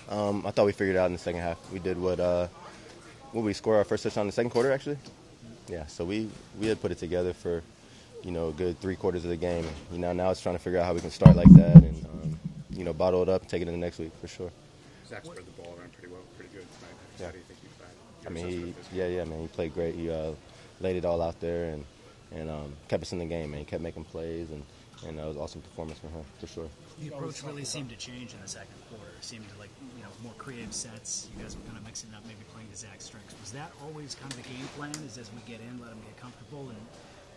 I thought we figured it out in the second half. We did what we score our first touchdown in the second quarter, actually. Yeah, so we had put it together for, a good 3/4 of the game. Now it's trying to figure out how we can start like that and, bottle it up and take it in the next week for sure. Zach spread the ball around pretty good tonight. Yeah. How do you think he played? I mean, man, he played great. He laid it all out there and kept us in the game, man. He kept making plays, and that was an awesome performance from him, for sure. The approach really seemed to change in the second quarter. It seemed to, more creative sets. You guys were kind of mixing it up, maybe playing to Zach's strengths. Was that always kind of the game plan, is as we get in, let him get comfortable and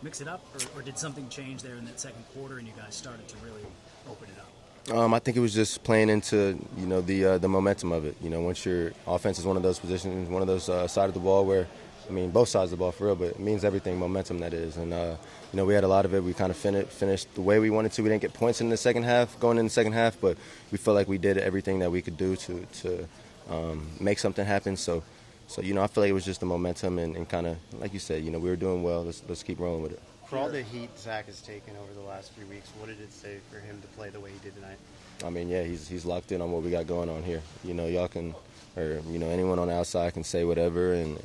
mix it up? Or did something change there in that second quarter and you guys started to really open it up? I think it was just playing into, the momentum of it. Once your offense is one of those positions, one of those side of the ball where, both sides of the ball for real, but it means everything, momentum that is. And, we had a lot of it. We kind of finished the way we wanted to. We didn't get points in the second half, going in the second half, but we felt like we did everything that we could do to make something happen. So, I feel like it was just the momentum and kind of, like you said, we were doing well. Let's keep rolling with it. For all the heat Zach has taken over the last few weeks, what did it say for him to play the way he did tonight? He's locked in on what we got going on here. Y'all can, or anyone on the outside can say whatever, and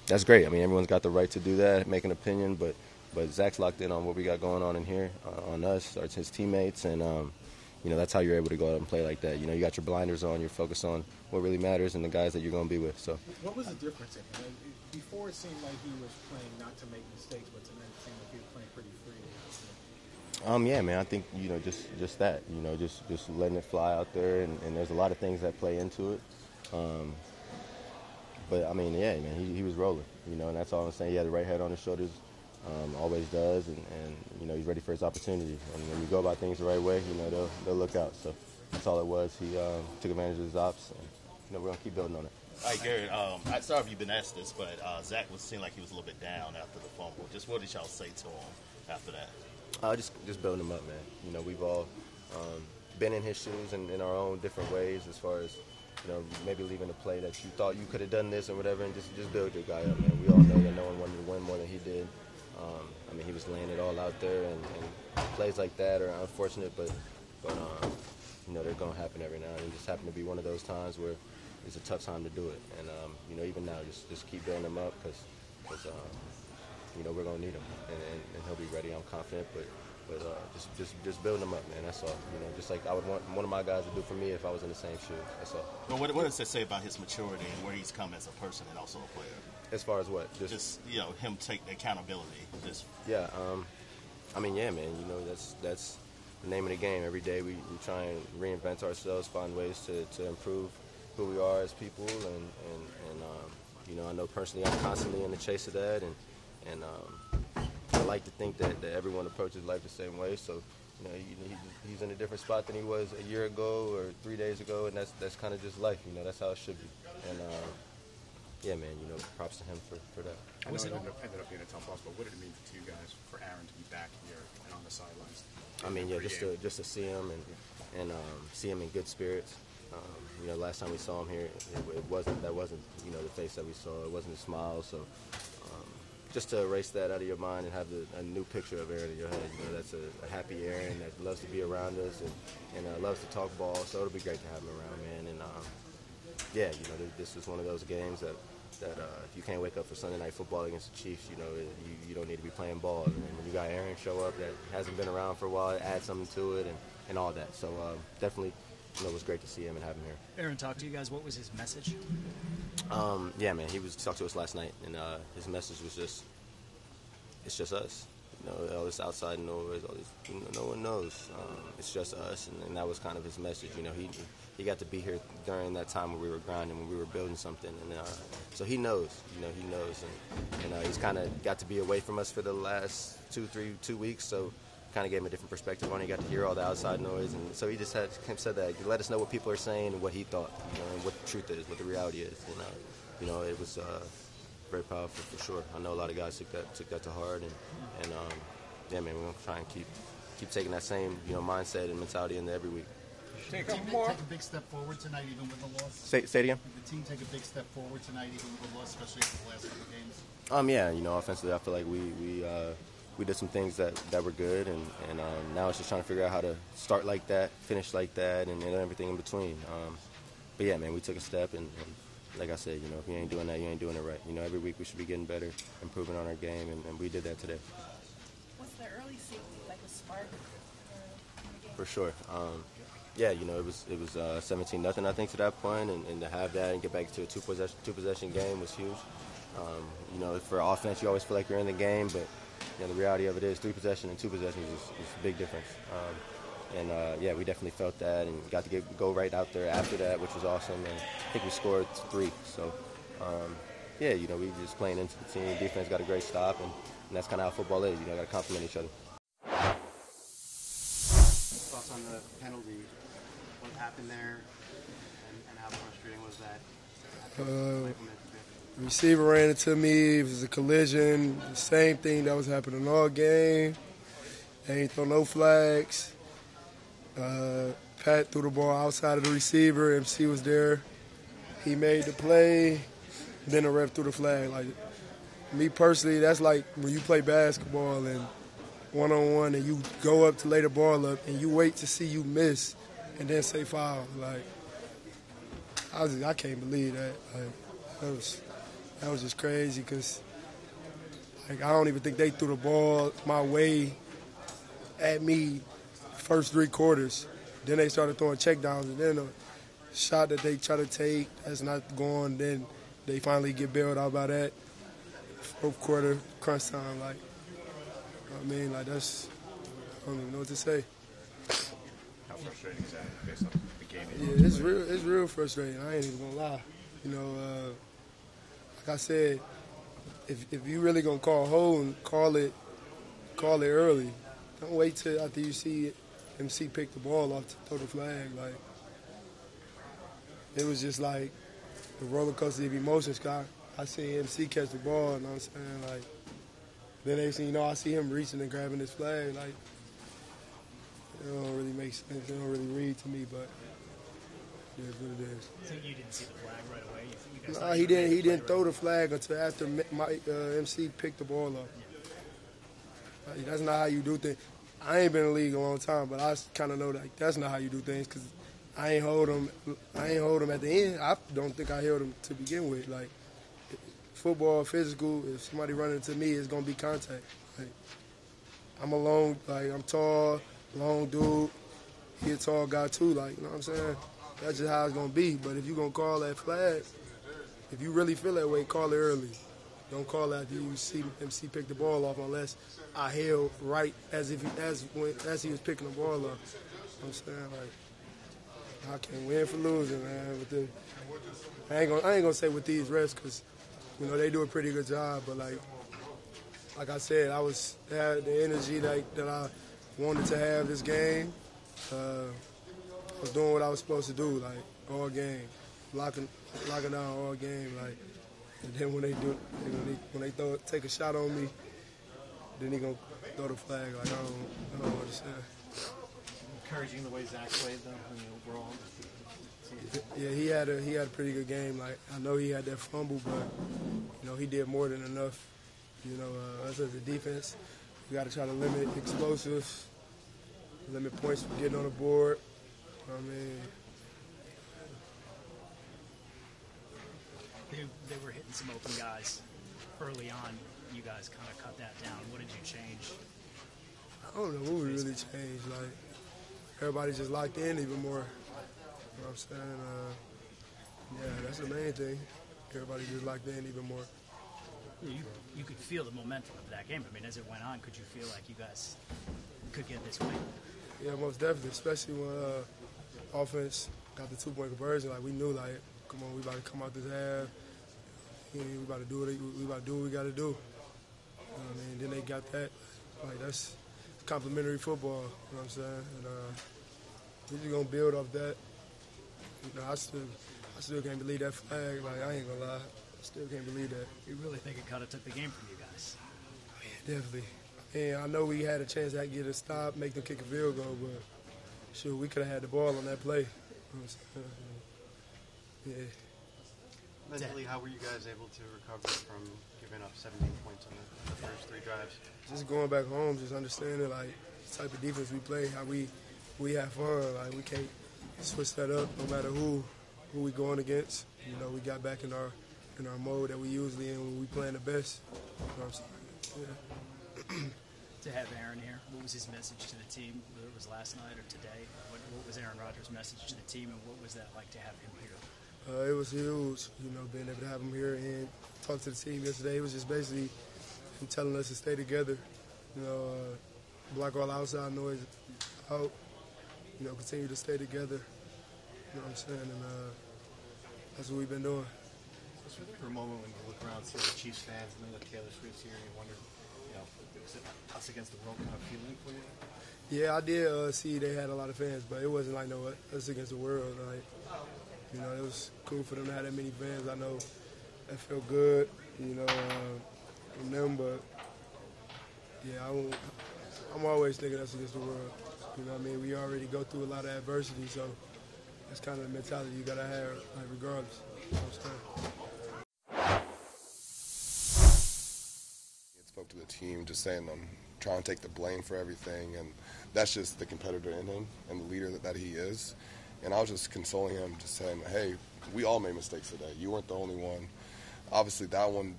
that's great. Everyone's got the right to do that, make an opinion, but Zach's locked in on what we got going on in here, on us, or his teammates, and that's how you're able to go out and play like that. You got your blinders on, you're focused on what really matters and the guys that you're going to be with. So, what was the difference in him? Before it seemed like he was playing not to make mistakes, but tonight it seemed like he was playing pretty free. Yeah, man. I think just that. Just letting it fly out there, and there's a lot of things that play into it. But yeah, man, he was rolling. And that's all I'm saying. He had the right head on his shoulders, always does, and he's ready for his opportunity. And when you go about things the right way, they'll look out. So that's all it was. He took advantage of his ops, and we're gonna keep building on it. All right, Garrett, I'm sorry if you've been asked this, but Zach seemed like he was a little bit down after the fumble. Just what did y'all say to him after that? Just building him up, man. We've all been in his shoes in our own different ways as far as, maybe leaving a play that you thought you could have done this or whatever, and just build your guy up, man. We all know that no one wanted to win more than he did. He was laying it all out there, and plays like that are unfortunate, but they're going to happen every now and then. It just happened to be one of those times where it's a tough time to do it. And, even now, just keep building him up because we're going to need him. And he'll be ready, I'm confident. But just building him up, man, that's all. Just like I would want one of my guys to do for me if I was in the same shoes. That's all. Well, what does it say about his maturity and where he's come as a person and also a player? As far as what? Just him take accountability. Yeah, yeah, man. That's the name of the game. Every day we try and reinvent ourselves, find ways to improve who we are as people, and I know personally I'm constantly in the chase of that, and I like to think that everyone approaches life the same way. So he's in a different spot than he was a year ago or 3 days ago, and that's kind of just life. That's how it should be. And yeah, man, props to him for that. I know it ended up being a tough loss, but what did it mean to you guys for Aaron to be back here and on the sidelines? Just to see him and see him in good spirits. Last time we saw him here, it wasn't the face that we saw. It wasn't a smile. So just to erase that out of your mind and have a new picture of Aaron in your head, that's a happy Aaron that loves to be around us and loves to talk ball. So it'll be great to have him around, man. And this is one of those games that if you can't wake up for Sunday Night Football against the Chiefs, you don't need to be playing ball. And when you got Aaron show up that hasn't been around for a while, add something to it and all that. So definitely, it was great to see him and have him here. Aaron talked to you guys. What was his message? Yeah, man, he talked to us last night, and his message was it's just us. All this outside noise, all this, no one knows. It's just us, and that was kind of his message. He got to be here during that time when we were grinding, when we were building something, and so he knows. He knows, and he's kind of got to be away from us for the last 2 weeks, so kind of gave him a different perspective on it. He got to hear all the outside noise, and so he just said that he let us know what people are saying and what he thought, and what the truth is, what the reality is. And it was very powerful for sure. I know a lot of guys took that to heart, and yeah, man, we're gonna try and keep taking that same mindset and mentality into every week. Did the team take a big step forward tonight, even with the loss? Say it again. Did the team take a big step forward tonight, even with the loss, especially after the last couple games? Yeah, offensively, I feel like we did some things that were good, and now it's just trying to figure out how to start like that, finish like that, and everything in between. but yeah, man, we took a step, and like I said, if you ain't doing that, you ain't doing it right. Every week we should be getting better, improving on our game, and we did that today. Was the early safety like a spark in the game? For sure. Yeah, it was 17-0, I think, to that point, and to have that and get back to a two possession game was huge. For offense, you always feel like you're in the game, but the reality of it is 3 possessions and 2 possessions is a big difference. Yeah, we definitely felt that and got to go right out there after that, which was awesome. And I think we scored 3. So, yeah, we just playing into the team. Defense got a great stop, and that's kind of how football is. Got to complement each other. Thoughts on the penalty? What happened there, and how frustrating was that? The receiver ran into me. It was a collision. The same thing that was happening all game. They ain't throw no flags. Pat threw the ball outside of the receiver. MC was there. He made the play. Then the ref threw the flag. Like, me personally, that's like when you play basketball and one-on-one and you go up to lay the ball up and you wait to see you miss and then say foul. Like, I can't believe that. Like, that was just crazy because, like, I don't even think they threw the ball my way at me first 3 quarters. Then they started throwing checkdowns, and then a shot that they try to take that's not going, then they finally get bailed out by that. 4th quarter, crunch time, like, that's, I don't even know what to say. How frustrating is that based on the game? Yeah, it's real frustrating. I ain't even gonna lie. Like I said, if you really gonna call holding, call it early. Don't wait till after you see MC pick the ball off to throw the flag. Like, it was just like the roller coaster of emotions. I see MC catch the ball, and I'm saying, like, then next thing you know, I see him reaching and grabbing his flag. Like, it don't really make sense. It don't really read to me, but it is what it is. So you didn't see the flag right away? You guys No, he didn't. He didn't throw the flag until after MC picked the ball up. Like, that's not how you do things. I ain't been in the league a long time, but I kind of know that that's not how you do things because I ain't hold him at the end. I don't think I held him to begin with. Like, football, physical, if somebody running into me, it's going to be contact. Like, I'm tall, long dude. He a tall guy too, like, you know what I'm saying? That's just how it's going to be. But if you're going to call that flag, if you really feel that way, call it early. Don't call it after you see MC pick the ball off unless I held right as he was picking the ball up. I'm saying, like, I can't win for losing, man. I ain't gonna say with these refs because, they do a pretty good job. But like I said, I had the energy that I wanted to have this game. I was doing what I was supposed to do, like, all game, locking down all game, like. And then when they take a shot on me, then he gonna throw the flag. Like, I don't know what to say. Encouraging the way Zach played, though, overall. Yeah, he had a pretty good game. Like, I know he had that fumble, but he did more than enough. Us as a defense, we got to try to limit explosives, limit points from getting on the board. They were hitting some open guys early on. You guys kind of cut that down. What did you change? I don't know what we really changed. Like, everybody just locked in even more. You know what I'm saying? Yeah, that's the main thing. Everybody just locked in even more. You could feel the momentum of that game. I mean, as it went on, could you feel like you guys could get this way? Yeah, most definitely, especially when offense got the 2-point conversion. Like, we knew, like, come on, we about to come out this half. We about to do what we got to do. Then they got that. Like, that's complimentary football. You know what I'm saying? And we're just gonna build off that. I still can't believe that flag. Like, I ain't gonna lie, I still can't believe that. You really think it kind of took the game from you guys? Oh, yeah, definitely. And I know we had a chance to get a stop, make them kick a field goal, but shoot, we could have had the ball on that play. You know what I'm saying? Yeah. Mentally, how were you guys able to recover from giving up 17 points on the first 3 drives? Just going back home, just understanding, like, the type of defense we play, how we have fun. Like, we can't switch that up no matter who. who we going against. You know, we got back in our mode that we usually in when we playing the best. You know what I'm saying? Yeah. To have Aaron here, what was his message to the team, whether it was last night or today? What was Aaron Rodgers' message to the team, and what was that like to have him here? It was huge, you know, being able to have him here and talk to the team yesterday. It was just basically him telling us to stay together, you know, block all outside noise out, you know, continue to stay together, you know what I'm saying, and that's what we've been doing. Was there ever a moment when you look around and see the Chiefs fans and then the Taylor Swift's here and you wonder, you know, is it us against the world kind of feeling for you? Yeah, I did see they had a lot of fans, but it wasn't like no us against the world. Like, you know, it was cool for them to have that many fans. I know that felt good, you know, from them, but yeah, I'm always thinking us against the world. You know what I mean? We already go through a lot of adversity, so that's kind of the mentality you gotta have, like, regardless. You know what I'm saying? Spoke to the team, just saying I'm trying to take the blame for everything, and that's just the competitor in him and the leader that he is. And I was just consoling him, just saying, hey, we all made mistakes today. You weren't the only one. Obviously, that one,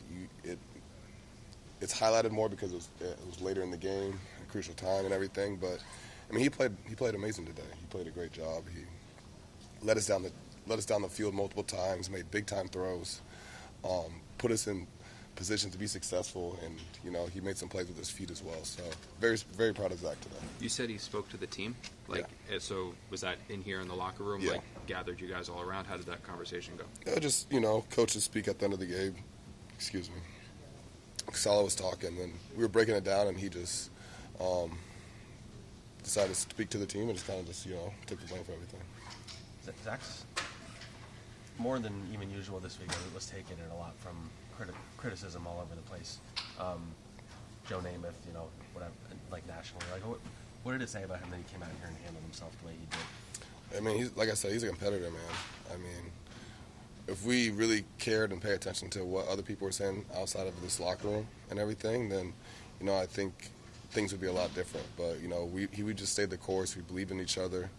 it's highlighted more because it was later in the game, a crucial time and everything. But I mean, he played amazing today. He played a great job. He led us down the field multiple times, made big time throws, put us in position to be successful, and you know, he made some plays with his feet as well. So very, very proud of Zach today. You said he spoke to the team, like, yeah. So was that in here in the locker room? Yeah. Like, gathered you guys all around? How did that conversation go? Yeah, just, you know, coaches speak at the end of the game. Excuse me. Salah was talking, and we were breaking it down, and he just decided to speak to the team and just kind of just, you know, took the blame for everything. Zach's more than even usual this week. It was taking it a lot from criticism all over the place. Joe Namath, you know, whatever, like nationally. Like, what did it say about him that he came out here and handled himself the way he did? I mean, like I said, he's a competitor, man. I mean, if we really cared and pay attention to what other people were saying outside of this locker room and everything, then, you know, I think things would be a lot different. But, you know, we just stayed the course. We believed in each other.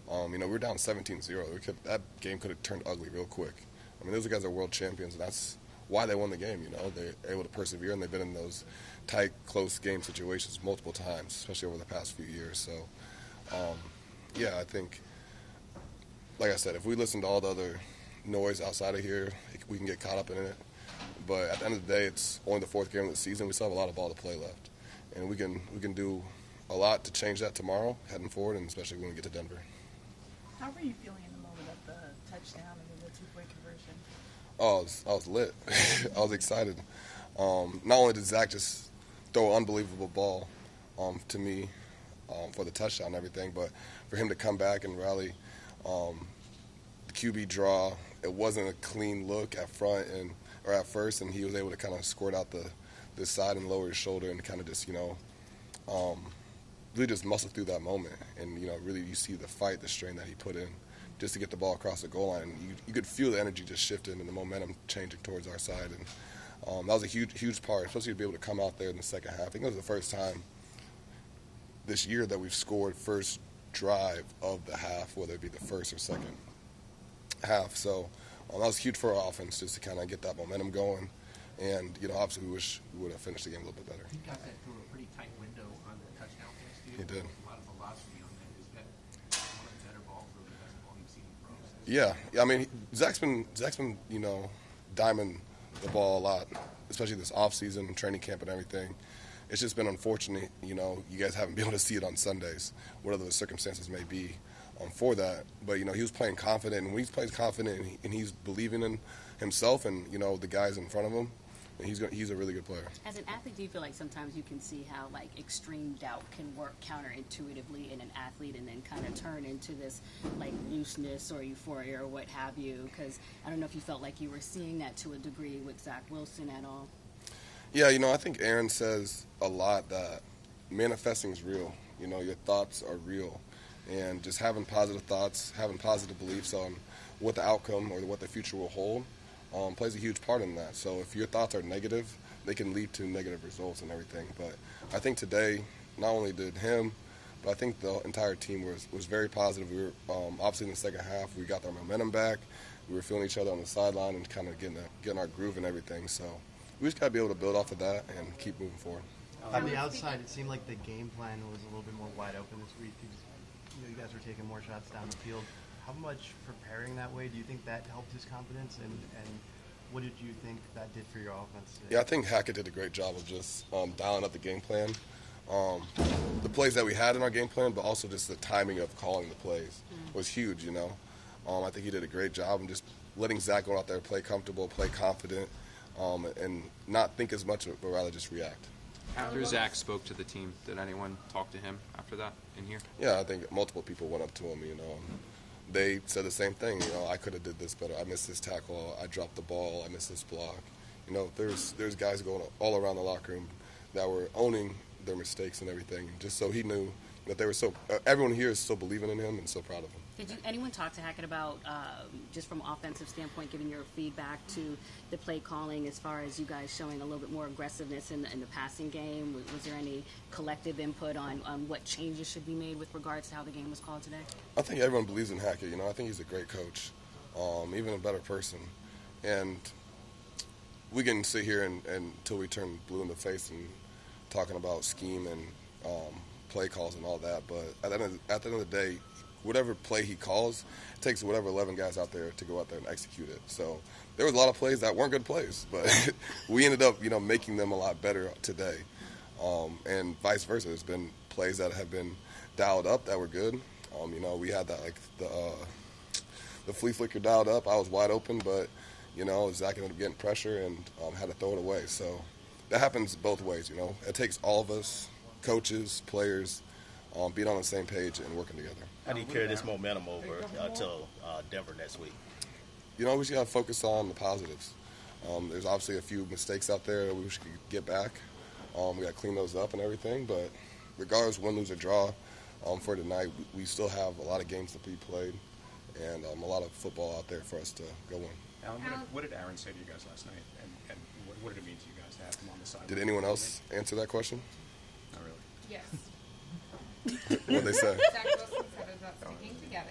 You know, we were down 17-0. That game could have turned ugly real quick. I mean, those guys are world champions, and that's why they won the game. You know, they're able to persevere, and they've been in those tight, close game situations multiple times, especially over the past few years. So, yeah, I think, like I said, if we listen to all the other noise outside of here, we can get caught up in it. But at the end of the day, it's only the fourth game of the season. We still have a lot of ball to play left, and we can do a lot to change that tomorrow, heading forward, and especially when we get to Denver. How were you feeling in the moment of the touchdown and the two-point conversion? Oh, I was lit. I was excited. Not only did Zach just throw an unbelievable ball to me for the touchdown and everything, but for him to come back and rally the QB draw, it wasn't a clean look at first, and he was able to kind of squirt out the side and lower his shoulder and kind of just, you know, really just muscle through that moment. And, you know, really you see the fight, the strain that he put in just to get the ball across the goal line. And you could feel the energy just shifting and the momentum changing towards our side. And that was a huge part, especially to be able to come out there in the second half. I think it was the first time this year that we've scored first drive of the half, whether it be the first or second half. So that was huge for our offense just to kind of get that momentum going. And, you know, obviously we wish we would have finished the game a little bit better. He got that through a pretty tight window on the touchdown pass, too. He did. A lot of velocity on that. Is that one of the better balls or the best ball you've seen in pros? Yeah. I mean, Zach's been, you know, diming the ball a lot, especially this offseason, training camp and everything. It's just been unfortunate, you know, you guys haven't been able to see it on Sundays, whatever the circumstances may be for that. But, you know, he was playing confident, and when he plays confident and he's believing in himself and, you know, the guys in front of him, he's a really good player. As an athlete, do you feel like sometimes you can see how, like, extreme doubt can work counterintuitively in an athlete and then kind of turn into this, like, looseness or euphoria or what have you? Because I don't know if you felt like you were seeing that to a degree with Zach Wilson at all. Yeah, you know, I think Aaron says a lot that manifesting is real. You know, your thoughts are real. And just having positive thoughts, having positive beliefs on what the outcome or what the future will hold plays a huge part in that. So if your thoughts are negative, they can lead to negative results and everything. But I think today, not only did him, but I think the entire team was very positive. We were obviously in the second half, we got our momentum back. we were feeling each other on the sideline and kind of getting our groove and everything. So we just got to be able to build off of that and keep moving forward. On the outside, it seemed like the game plan was a little bit more wide open this week. You guys were taking more shots down the field. How much preparing that way, do you think that helped his confidence? And what did you think that did for your offense? Yeah, I think Hackett did a great job of just dialing up the game plan. The plays that we had in our game plan, but also just the timing of calling the plays was huge, you know. I think he did a great job and just letting Zach go out there, play comfortable, play confident, and not think as much, but rather just react. After Zach spoke to the team, did anyone talk to him after that in here? Yeah, I think multiple people went up to him, you know. They said the same thing, you know, I could have did this better. I missed this tackle. I dropped the ball. I missed this block. You know, there's guys going all around the locker room that were owning their mistakes and everything, just so he knew that they were everyone here is still believing in him and so proud of him. Did anyone talk to Hackett about, just from an offensive standpoint, giving your feedback to the play calling as far as you guys showing a little bit more aggressiveness in the passing game? Was there any collective input on what changes should be made with regards to how the game was called today? I think everyone believes in Hackett. You know, I think he's a great coach, even a better person. And we can sit here until we turn blue in the face and talking about scheme and play calls and all that. But at the end of the day, whatever play he calls, it takes whatever 11 guys out there to go out there and execute it. So there was a lot of plays that weren't good plays, but we ended up, you know, making them a lot better today. And vice versa. There's been plays that have been dialed up that were good. You know, we had that, like, the flea flicker dialed up. I was wide open, but, you know, Zach ended up getting pressure and had to throw it away. So that happens both ways, you know. It takes all of us, coaches, players, being on the same page and working together. How do you carry this momentum over to Denver next week? You know, we just got to focus on the positives. There's obviously a few mistakes out there that we wish we could get back. We got to clean those up and everything. But regardless, win, lose, or draw, for tonight, we still have a lot of games to be played and a lot of football out there for us to go win. Alan, what did Aaron say to you guys last night? And what did it mean to you guys to have him on the side? Did anyone else answer that question? Not really. Yes. What did they say? Zach Wilson said about sticking together.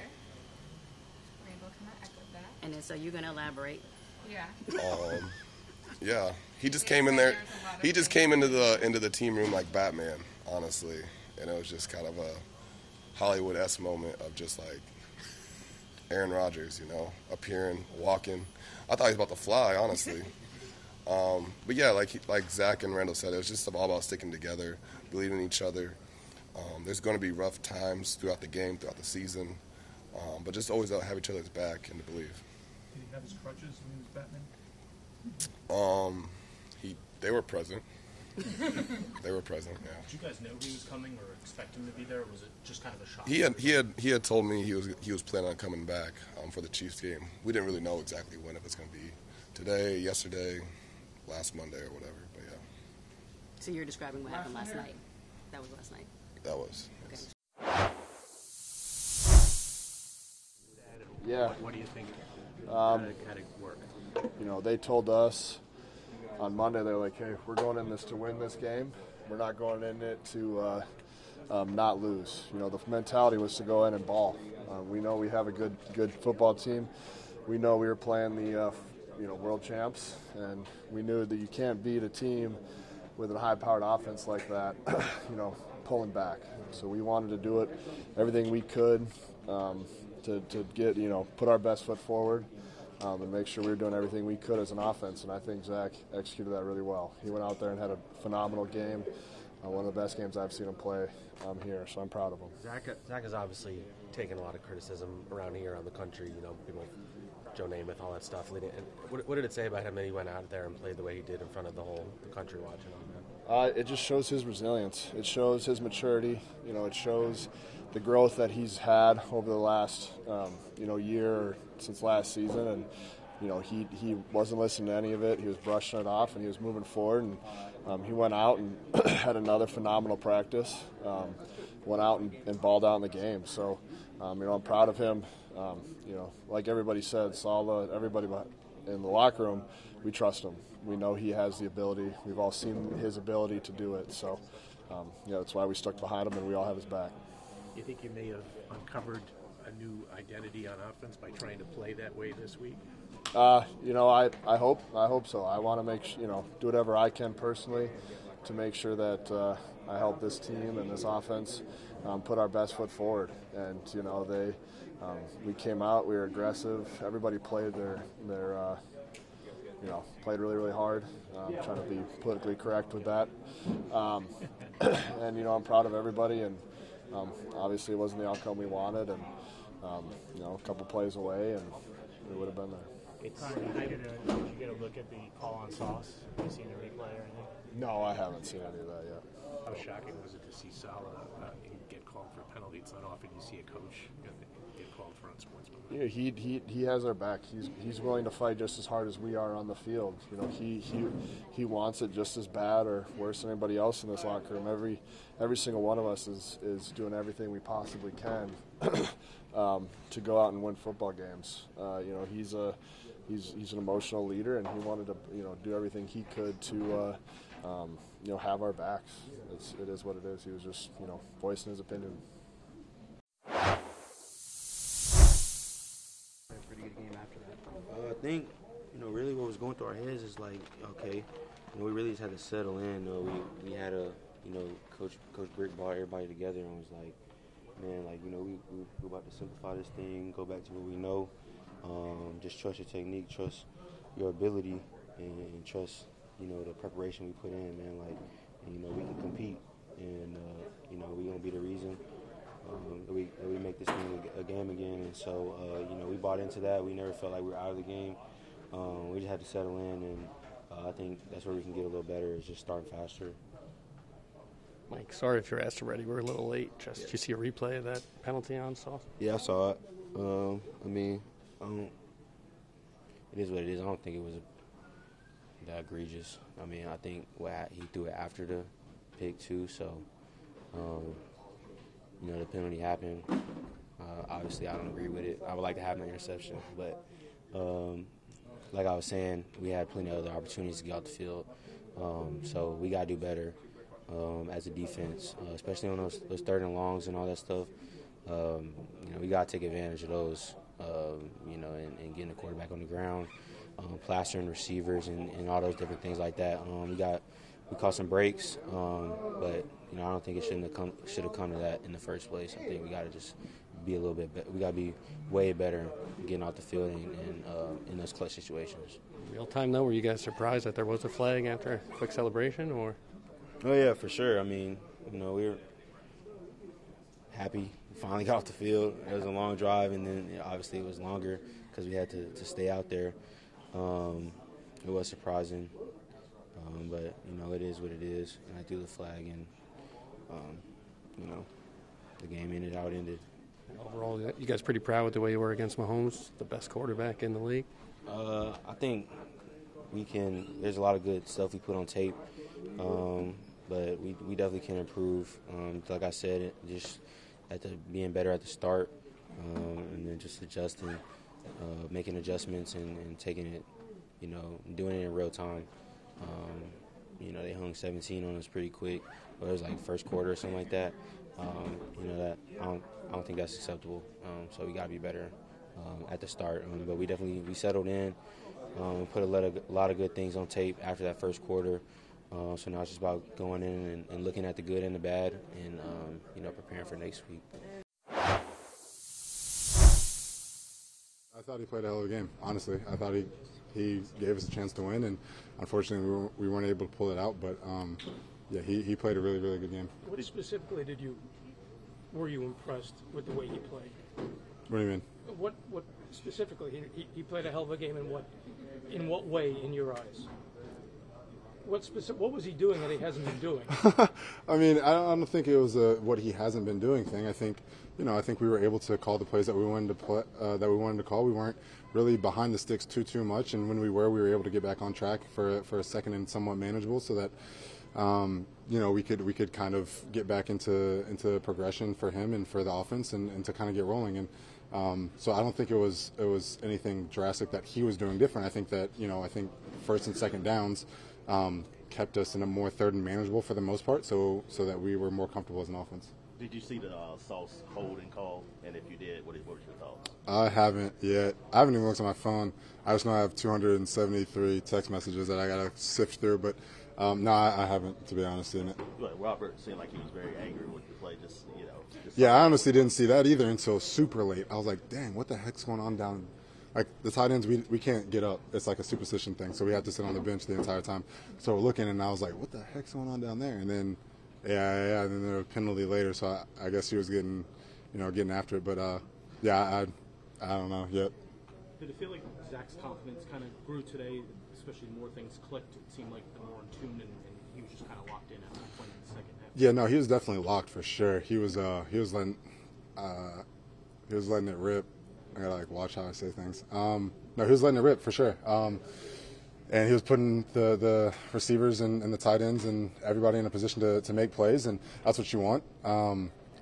Randall kind of echoed that. And then, so you're going to elaborate. Yeah. Yeah, he just came in there. He just came into the team room like Batman, honestly, and it was just kind of a Hollywood-esque moment of just like Aaron Rodgers, you know, appearing, walking. I thought he was about to fly, honestly. But yeah, like Zach and Randall said, it was just all about sticking together, believing in each other. There's going to be rough times throughout the game, throughout the season, but just always have each other's back and to believe. Did he have his crutches when he was Batman? They were present. They were present. Yeah. Did you guys know he was coming or expect him to be there, or was it just kind of a shock? He had told me he was planning on coming back for the Chiefs game. We didn't really know exactly when, if it's going to be today, yesterday, last Monday, or whatever. But yeah. So you're describing what happened last night. That was last night. That was. Okay. Yes. Yeah. What do you think? How did it work? You know, they told us on Monday, they're like, hey, we're going in this to win this game. We're not going in it to not lose. You know, the mentality was to go in and ball. We know we have a good football team. We know we were playing the world champs, and we knew that you can't beat a team with a high-powered offense like that, pulling back. So we wanted to do it, everything we could to get, put our best foot forward and make sure we were doing everything we could as an offense. And I think Zach executed that really well. He went out there and had a phenomenal game, one of the best games I've seen him play here, so I'm proud of him. Zach has obviously taken a lot of criticism around here, around the country, people Joe Namath, all that stuff. And what did it say about him that he went out there and played the way he did in front of the whole country watching on that? It just shows his resilience. It shows his maturity. It shows the growth that he's had over the last, year since last season. And, he wasn't listening to any of it. He was brushing it off, and he was moving forward. And he went out and had another phenomenal practice. Went out and balled out in the game. So, I'm proud of him. Like everybody said, everybody in the locker room, we trust him. We know he has the ability. We've all seen his ability to do it. So, that's why we stuck behind him, and we all have his back. You think you may have uncovered a new identity on offense by trying to play that way this week? You know, I hope so. I want to do whatever I can personally to make sure that I help this team and this offense put our best foot forward. And you know, we came out, we were aggressive. Everybody played played really, really hard. Trying to be politically correct with that. And you know, I'm proud of everybody. And obviously, it wasn't the outcome we wanted. And you know, a couple plays away, and we would have been there. Did you get a look at the call on Sauce? Have you seen the replay or anything? No, I haven't seen any of that yet. How shocking was it to see Salah get called for a penalty? It's not often you see a coach get called for unsportsmanlike. Yeah, he has our back. He's willing to fight just as hard as we are on the field. You know, he wants it just as bad or worse than anybody else in this locker room. Every single one of us is doing everything we possibly can to go out and win football games. You know, he's an emotional leader, and he wanted to do everything he could to have our backs. It is what it is. He was just voicing his opinion. Pretty good game after that. I think really what was going through our heads is like, okay, we really just had to settle in. We had a Coach Brick brought everybody together and was like, man, like we're about to simplify this thing, go back to what we know. Just trust your technique, trust your ability, and trust the preparation we put in, man. Like, and, we can compete, and we're gonna be the reason that we make this thing a game again. And so we bought into that. We never felt like we were out of the game. We just had to settle in, and I think that's where we can get a little better, is just starting faster. Mike, sorry if you're asked already. We're a little late. Did you see a replay of that penalty on Sauce? Yeah, I saw it. It is what it is. I don't think it was that egregious. I think he threw it after the pick too. So, the penalty happened. Obviously, I don't agree with it. I would like to have an interception, but like I was saying, we had plenty of other opportunities to get out the field. So we got to do better as a defense, especially on those third and longs and all that stuff. We got to take advantage of those, and getting the quarterback on the ground, plastering receivers and all those different things like that. We caught some breaks, but I don't think it should have come to that in the first place. I think we got to just be a little bit better. We got to be way better getting out the field and in those clutch situations. Real time though, were you guys surprised that there was a flag after a quick celebration, or? Oh yeah, for sure. We were happy. We finally got off the field. It was a long drive, and then obviously it was longer because we had to stay out there. It was surprising, but it is what it is. And I threw the flag, and the game ended. Overall, you guys pretty proud with the way you were against Mahomes, the best quarterback in the league? I think we can. There's a lot of good stuff we put on tape, but we definitely can improve. Like I said, just being better at the start, and then just adjusting, making adjustments and taking it, doing it in real time. They hung 17 on us pretty quick, but it was like first quarter or something like that. That I don't think that's acceptable. So we got to be better at the start. But we settled in. Put a lot of good things on tape after that first quarter. So now it's just about going in and looking at the good and the bad, and preparing for next week. I thought he played a hell of a game. Honestly, I thought he gave us a chance to win, and unfortunately we weren't able to pull it out. But he played a really, really good game. What specifically were you impressed with the way he played? What do you mean? What specifically? He played a hell of a game in what way in your eyes? What was he doing that he hasn't been doing? I don't think it was what he hasn't been doing thing. I think we were able to call the plays that we wanted to call. We weren't really behind the sticks too much, and when we were able to get back on track for a second and somewhat manageable, so that we could kind of get back into progression for him and for the offense and to kind of get rolling. And so I don't think it was anything drastic that he was doing different. I think that first and second downs, kept us in a more third and manageable for the most part, so that we were more comfortable as an offense. Did you see the Sauce holding call? And if you did, what were your thoughts? I haven't yet. I haven't even looked at my phone. I just know I have 273 text messages that I got to sift through, but no, I haven't, to be honest, seen it. But Robert seemed like he was very angry with the play, Yeah, I honestly didn't see that either until super late. I was like, dang, what the heck's going on down? Like, the tight ends, we can't get up. It's like a superstition thing, so we had to sit on the bench the entire time. So we're looking, and I was like, what the heck's going on down there? And then, yeah, and then there was a penalty later, so I guess he was getting after it. But, yeah, I don't know yet. Did it feel like Zach's confidence kind of grew today, especially the more things clicked? It seemed like the more in tune, and he was just kind of locked in at one point in the second half. Yeah, no, he was definitely locked for sure. He was letting it rip. I gotta watch how I say things. No, he was letting it rip for sure. And he was putting the receivers and the tight ends and everybody in a position to make plays, and that's what you want.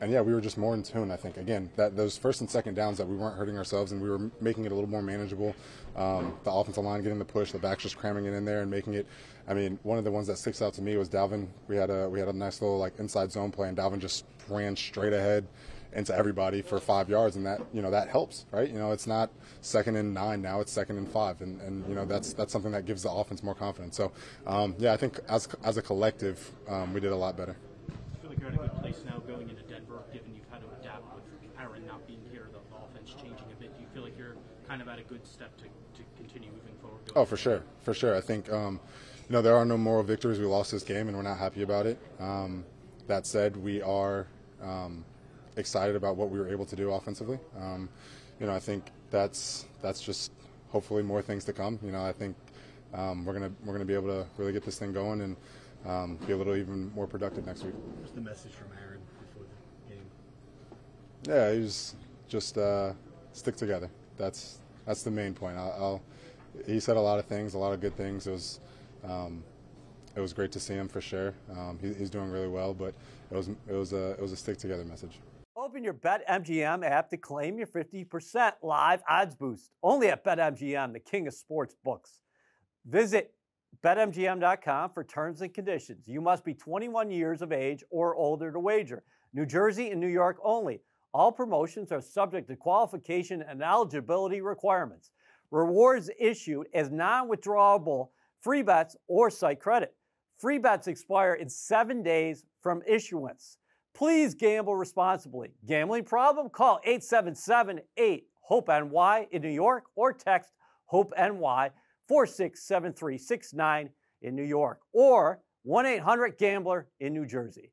And yeah, we were just more in tune, I think. Again, those first and second downs that we weren't hurting ourselves and we were making it a little more manageable. The offensive line getting the push, the backs just cramming it in there and making it. I mean, one of the ones that sticks out to me was Dalvin. We had a nice little inside zone play, and Dalvin just ran straight ahead into everybody for 5 yards, and that helps, right? It's not 2nd and 9 now; it's 2nd and 5, and that's something that gives the offense more confidence. So, yeah, I think as a collective, we did a lot better. I feel like you're in a good place now going into Denver, given you've had to adapt with Aaron not being here, the offense changing a bit. Do you feel like you're kind of at a good step to continue moving forward? Oh, for sure. I think there are no moral victories. We lost this game, and we're not happy about it. That said, we are excited about what we were able to do offensively. I think that's just hopefully more things to come. I think we're gonna be able to really get this thing going and be a little even more productive next week. What's the message from Aaron before the game? Yeah, he's just stick together. That's the main point. He said a lot of things, a lot of good things. It was great to see him for sure. He's doing really well, but it was a stick together message. Open your BetMGM app to claim your 50% live odds boost. Only at BetMGM, the king of sports books. Visit BetMGM.com for terms and conditions. You must be 21 years of age or older to wager. New Jersey and New York only. All promotions are subject to qualification and eligibility requirements. Rewards issued as non-withdrawable free bets or site credit. Free bets expire in 7 days from issuance. Please gamble responsibly. Gambling problem? Call 877-8-HOPE-NY in New York or text HOPE-NY 467369 in New York or 1-800-GAMBLER in New Jersey.